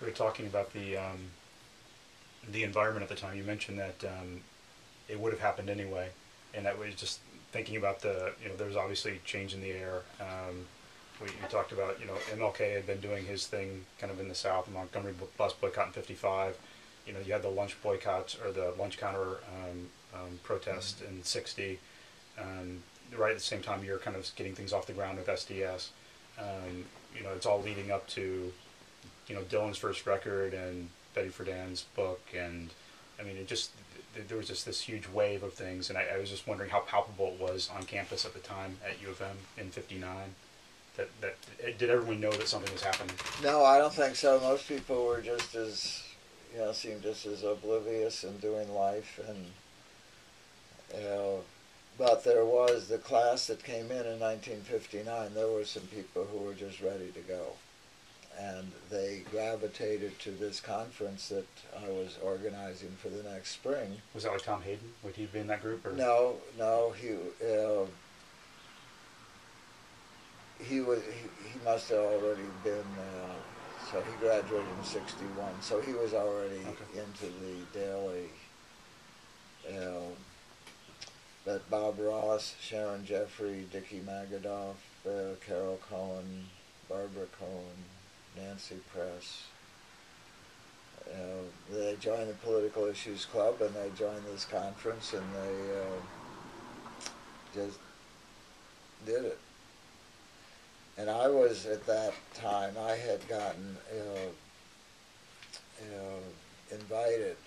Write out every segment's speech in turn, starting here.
we were talking about the environment at the time. You mentioned that it would have happened anyway, and that was just thinking about there was obviously change in the air. We talked about, MLK had been doing his thing kind of in the South, Montgomery bus boycott in '55. You had the lunch boycotts or the lunch counter protest in '60. Right at the same time, you're kind of getting things off the ground with SDS. It's all leading up to, Dylan's first record and Betty Friedan's book, and I mean, there was just this huge wave of things, and I was just wondering how palpable it was on campus at the time at U of M in '59. Did everyone know that something was happening? No, I don't think so. Most people were just as, seemed just as oblivious and doing life, and but there was the class that came in 1959. There were some people who were just ready to go, and they gravitated to this conference that I was organizing for the next spring. Was that like Tom Hayden? Would he be in that group? Or? No, he must have already been. So he graduated in '61. So he was already into the daily. But Bob Ross, Sharon Jeffrey, Dickie Magadoff, Carol Cohen, Barbara Cohen, Nancy Press. They joined the Political Issues Club, and they joined this conference, and they just did it. And I was, at that time, I had gotten invited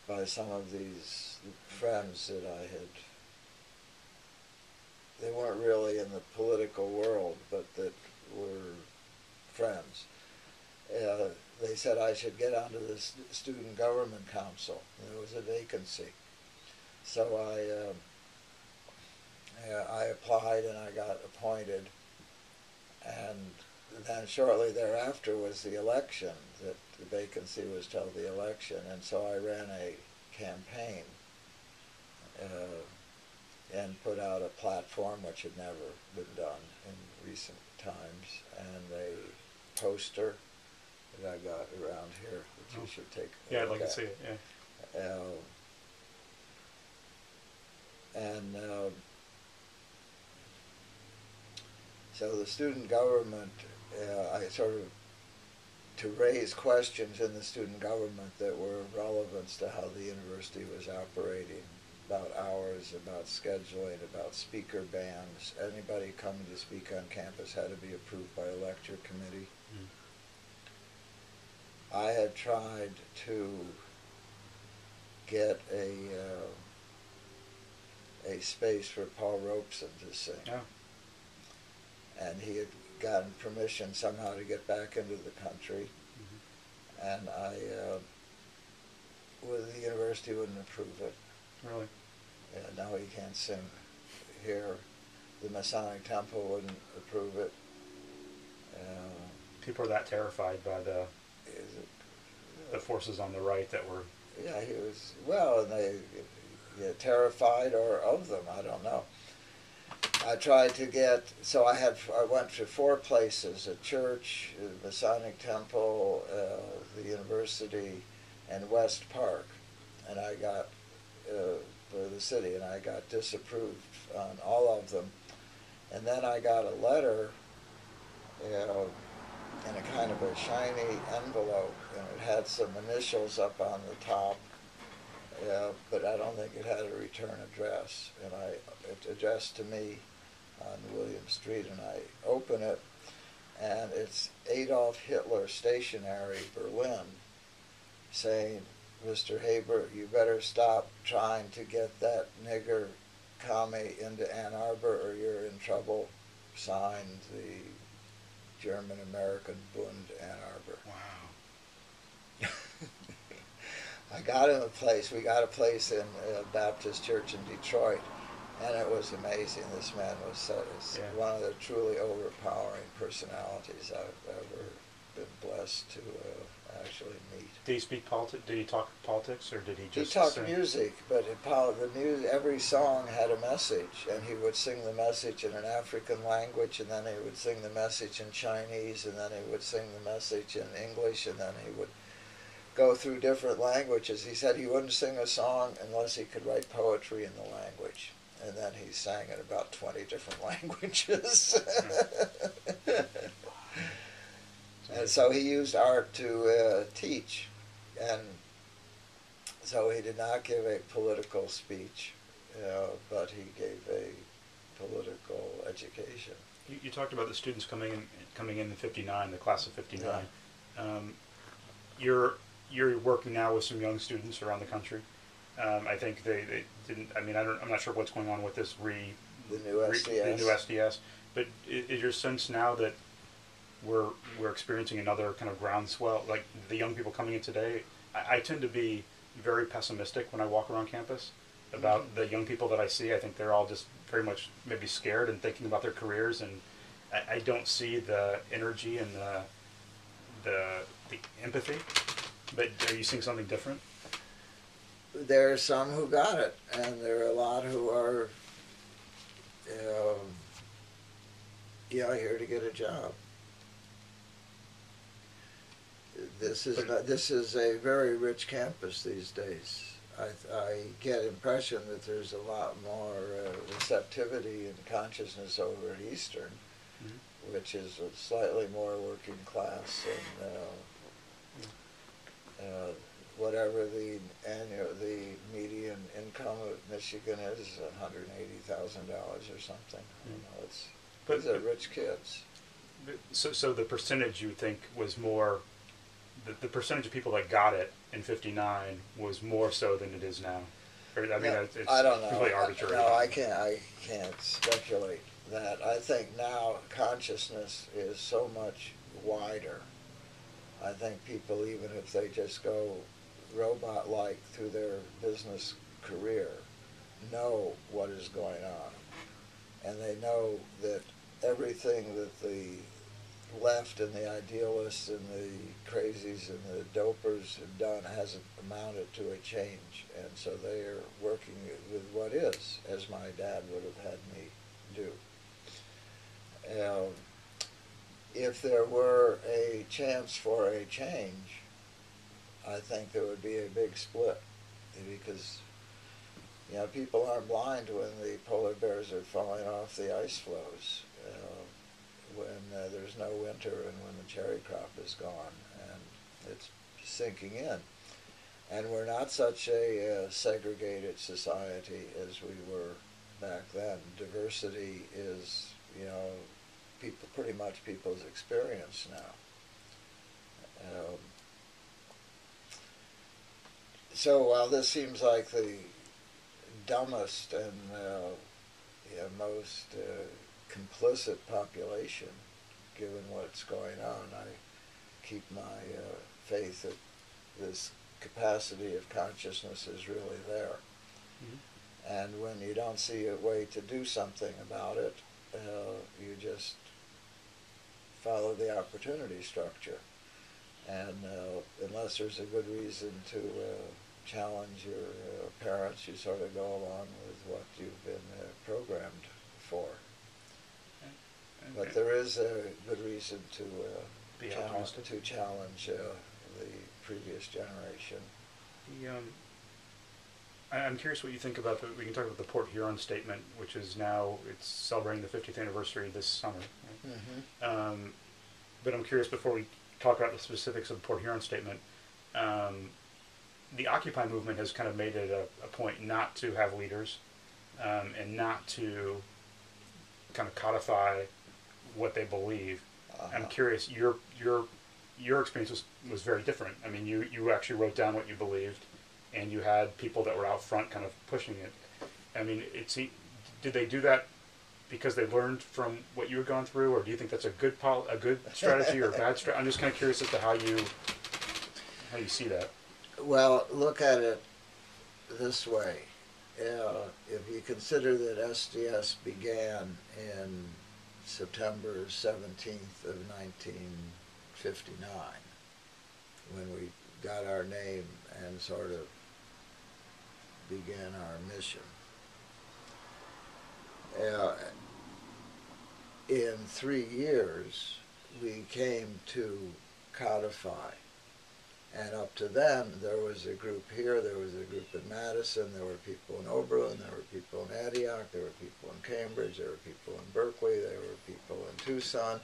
by some of these friends that I had. They weren't really in the political world, but that were friends. They said I should get onto the Student Government Council. There was a vacancy. So I applied and I got appointed. And then shortly thereafter was the election, that the vacancy was till the election. And so I ran a campaign and put out a platform which had never been done in recent times, and a poster that I got around here that you should take a look I'd like to see it, yeah. So the student government, I sort of, to raise questions in the student government that were of relevance to how the university was operating, about hours, about scheduling, about speaker bans. Anybody coming to speak on campus had to be approved by a lecture committee. I had tried to get a space for Paul Robeson to sing. Yeah. And he had gotten permission somehow to get back into the country. And the university wouldn't approve it. Really? Yeah, no, he can't sing here. The Masonic Temple wouldn't approve it. People are that terrified by the forces on the right that were... Yeah, he was, well, and they terrified or of them, I don't know. I tried to get, so I went to 4 places: a church, the Masonic Temple, the university, and West Park. And I got, for the city, and I got disapproved on all of them. And then I got a letter, in a kind of a shiny envelope, and it had some initials up on the top, but I don't think it had a return address. And it's addressed to me on William Street, and I open it, and it's Adolf Hitler Stationery, Berlin, saying, "Mr. Haber, you better stop trying to get that nigger commie into Ann Arbor or you're in trouble. Signed, the German-American Bund, Ann Arbor." Wow. I got him a place. We got a place in a Baptist church in Detroit, and it was amazing. This man was one of the truly overpowering personalities I've ever been blessed to actually meet. Did he speak politics? Did he talk politics, or did he He just talked sing? music, but every song had a message, and he would sing the message in an African language, and then he would sing the message in Chinese, and then he would sing the message in English, and then he would go through different languages. He said he wouldn't sing a song unless he could write poetry in the language, and then he sang in about 20 different languages. And so he used art to teach, and so he did not give a political speech, but he gave a political education. You talked about the students coming in '59, the class of '59. Yeah. You're working now with some young students around the country. I think they didn't. I mean, I'm not sure what's going on with this The new SDS. the new SDS. But is your sense now that we're experiencing another kind of groundswell, like the young people coming in today? I tend to be very pessimistic when I walk around campus about the young people that I see. I think they're all just very much maybe scared and thinking about their careers, and I don't see the energy and the empathy. But are you seeing something different? There are some who got it, and there are a lot who are here to get a job. This is a very rich campus these days. I get the impression that there's a lot more receptivity and consciousness over at Eastern, which is slightly more working class, and whatever the median income of Michigan is $180,000 or something. These are rich kids. So the percentage you would think was more. The percentage of people that got it in '59 was more so than it is now. It's I don't know. completely arbitrary. No, I can't speculate that. I think now consciousness is so much wider. I think people, even if they just go robot-like through their business career, know what is going on. And they know that everything that the left and the idealists and the crazies and the dopers have done hasn't amounted to a change. And so they are working with what is, as my dad would have had me do. If there were a chance for a change, I think there would be a big split, because people aren't blind when the polar bears are falling off the ice floes, when there's no winter and when the cherry crop is gone and it's sinking in. And we're not such a segregated society as we were back then. Diversity is, pretty much people's experience now. So while this seems like the dumbest and most complicit population, given what's going on, I keep my faith that this capacity of consciousness is really there. And when you don't see a way to do something about it, you just follow the opportunity structure. And unless there's a good reason to challenge your parents, you sort of go along with what you've been programmed for. Okay. But there is a good reason to challenge the previous generation. I'm curious what you think about we can talk about the Port Huron Statement, which is now, it's celebrating the 50th anniversary this summer. Right? But I'm curious, before we talk about the specifics of the Port Huron Statement, the Occupy movement has kind of made it a point not to have leaders and not to kind of codify what they believe. I'm curious, your experience was very different. I mean, you actually wrote down what you believed, and you had people that were out front kind of pushing it. I mean, did they do that because they learned from what you had gone through, or do you think that's a good strategy or a bad strategy? I'm just kind of curious as to how you see that. Well, look at it this way. If you consider that SDS began in September 17th of 1959, when we got our name and sort of began our mission. In 3 years, we came to codify. And up to then, there was a group here, there was a group in Madison, there were people in Oberlin, there were people in Antioch, there were people in Cambridge, there were people in Berkeley, there were people in Tucson,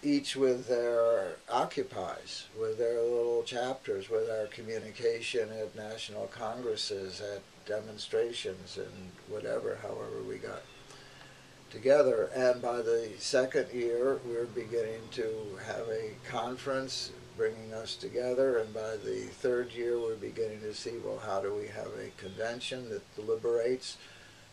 each with their occupies, with their little chapters, with our communication at national congresses, at demonstrations, and whatever, however we got together. And by the second year, we're beginning to have a conference bringing us together, and by the third year, we're beginning to see, well, how do we have a convention that deliberates,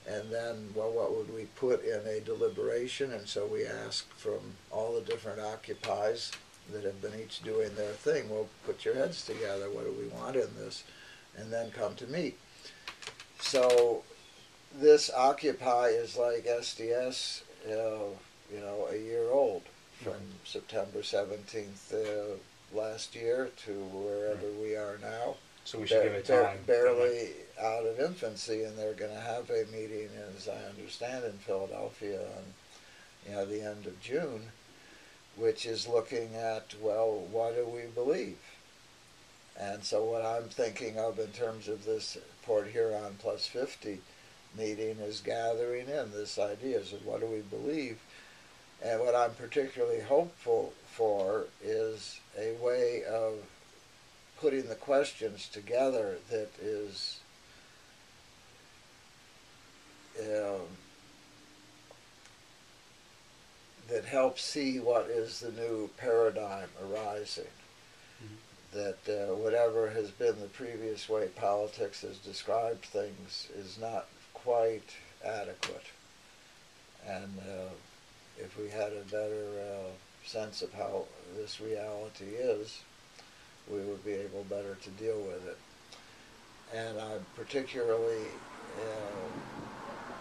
and then, well, what would we put in a deliberation? And so we asked from all the different occupies that have been each doing their thing, well, put your heads together, what do we want in this, and then come to meet. So this Occupy is like SDS, a year old, from September 17th last year to wherever we are now. So we should give it time. Barely out of infancy, and they're going to have a meeting, as I understand, in Philadelphia on the end of June, which is looking at, well, what do we believe? And so what I'm thinking of in terms of this Port Huron Plus 50 meeting is gathering in this ideas of what do we believe. And what I'm particularly hopeful for is a way of putting the questions together that is that helps see what is the new paradigm arising. That whatever has been the previous way politics has described things is not quite adequate. And if we had a better sense of how this reality is, we would be able better to deal with it. And I'm particularly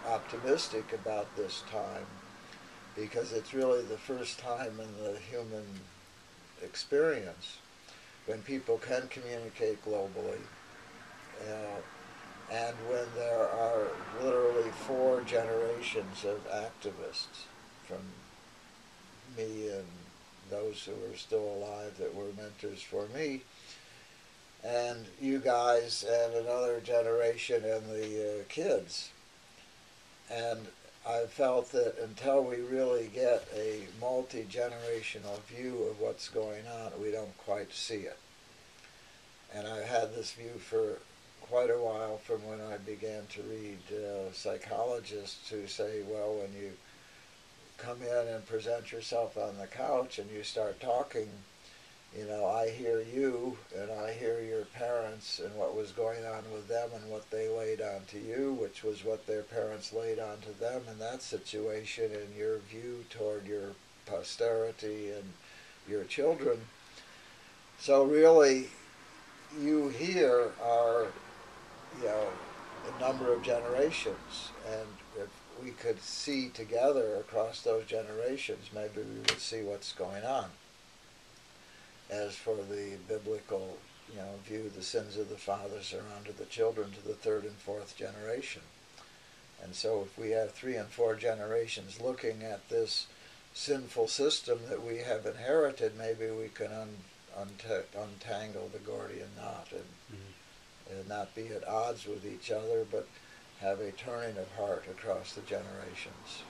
optimistic about this time because it's really the first time in the human experience when people can communicate globally, and when there are literally 4 generations of activists, from me and those who are still alive that were mentors for me, and you guys and another generation and the kids. And I felt that until we really get a multi-generational view of what's going on, we don't quite see it. And I had this view for quite a while from when I began to read psychologists who say, well, when you come in and present yourself on the couch and you start talking, I hear you and I hear your parents and what was going on with them and what they laid on to you, which was what their parents laid on to them in that situation, and your view toward your posterity and your children. So really, you here are, a number of generations, and if we could see together across those generations, maybe we would see what's going on. As for the biblical, view, the sins of the fathers are onto the children to the 3rd and 4th generation. And so if we have 3 and 4 generations looking at this sinful system that we have inherited, maybe we can untangle the Gordian knot and not be at odds with each other, but have a turning of heart across the generations.